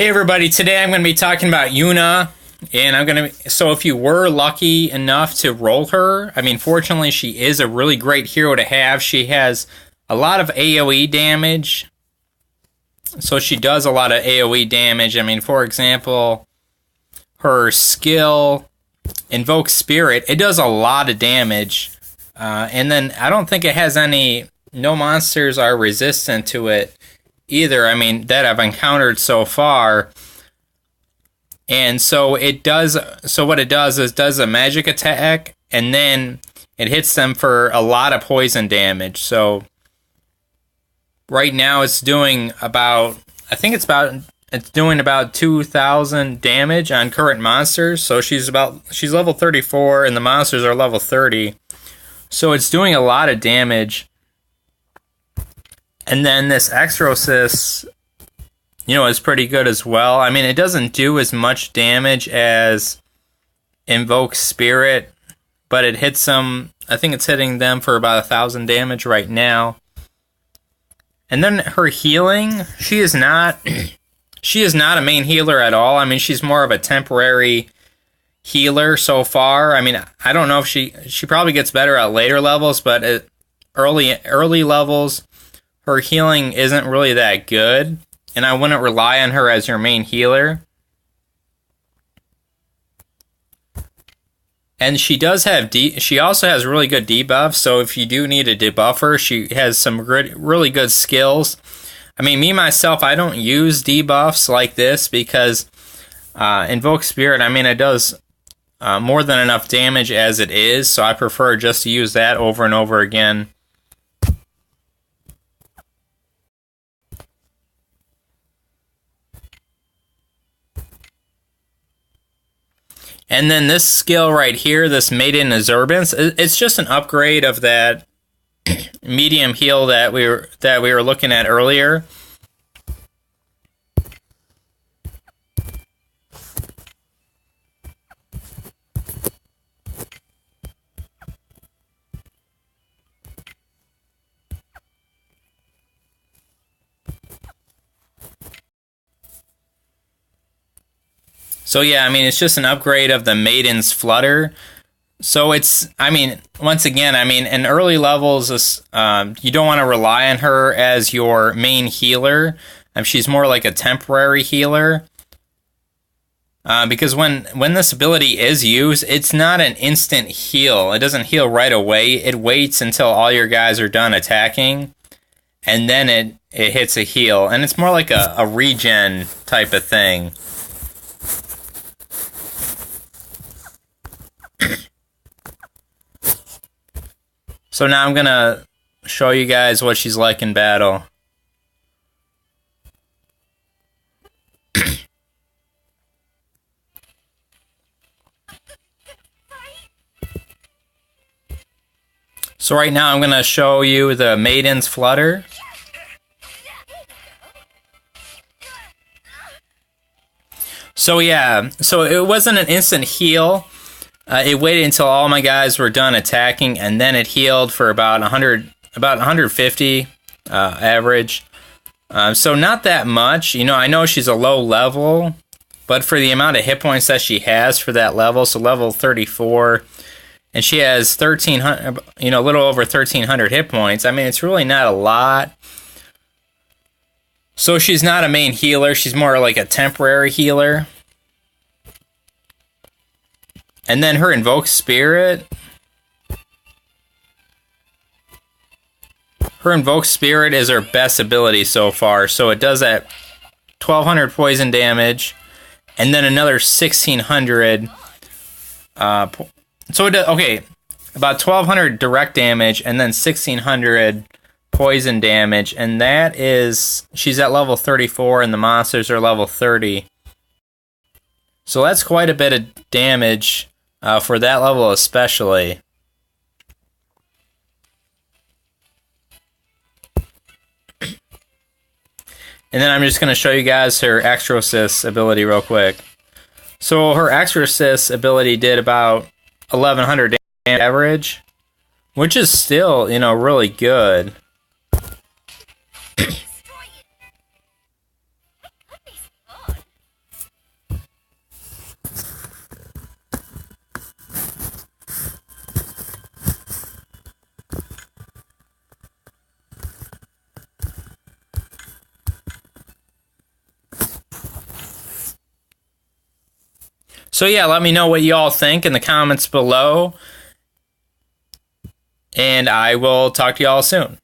Hey everybody, today I'm going to be talking about Yuna, and so if you were lucky enough to roll her, fortunately she is a really great hero to have. She has a lot of AoE damage, so she does a lot of AoE damage. For example, her skill, Invoke Spirit, it does a lot of damage, and then I don't think it has no monsters are resistant to it either, that I've encountered so far. And so what it does is does a magic attack, and then it hits them for a lot of poison damage. So right now it's doing about 2,000 damage on current monsters. So she's level 34 and the monsters are level 30. So it's doing a lot of damage. And then this Exorcist, is pretty good as well. It doesn't do as much damage as Invoke Spirit, but it hits them. I think it's hitting them for about 1,000 damage right now. And then her healing, she is not a main healer at all. She's more of a temporary healer so far. I don't know if she probably gets better at later levels, but at early levels, her healing isn't really that good, and I wouldn't rely on her as your main healer. And she also has really good debuffs, so if you do need a debuffer, she has some really good skills. Me, myself, I don't use debuffs like this because Invoke Spirit, it does more than enough damage as it is, so I prefer just to use that over and over again. And then this skill right here, this Maiden Observance, it's just an upgrade of that medium heal that we were looking at earlier. So yeah, it's just an upgrade of the Maiden's Flutter. So it's, once again, in early levels, you don't want to rely on her as your main healer. She's more like a temporary healer. Because when this ability is used, it's not an instant heal. It doesn't heal right away. It waits until all your guys are done attacking, and then it hits a heal. And it's more like a regen type of thing. So now I'm going to show you guys what she's like in battle. So right now I'm going to show you the Maiden's Flutter. So yeah, so it wasn't an instant heal. It waited until all my guys were done attacking, and then it healed for about 150 average. So not that much. I know she's a low level, but for the amount of hit points that she has for that level, so level 34, and she has 1,300, a little over 1,300 hit points. It's really not a lot. So she's not a main healer. She's more like a temporary healer. And then her Invoke Spirit. Her Invoke Spirit is her best ability so far. So it does that 1,200 poison damage, and then another 1,600. So it does, okay, about 1,200 direct damage, and then 1,600 poison damage, and that is, she's at level 34, and the monsters are level 30. So that's quite a bit of damage. For that level especially. And then I'm just going to show you guys her Exorcist ability real quick. So her Exorcist ability did about 1,100 damage average, which is still, really good. So yeah, let me know what you all think in the comments below. And I will talk to you all soon.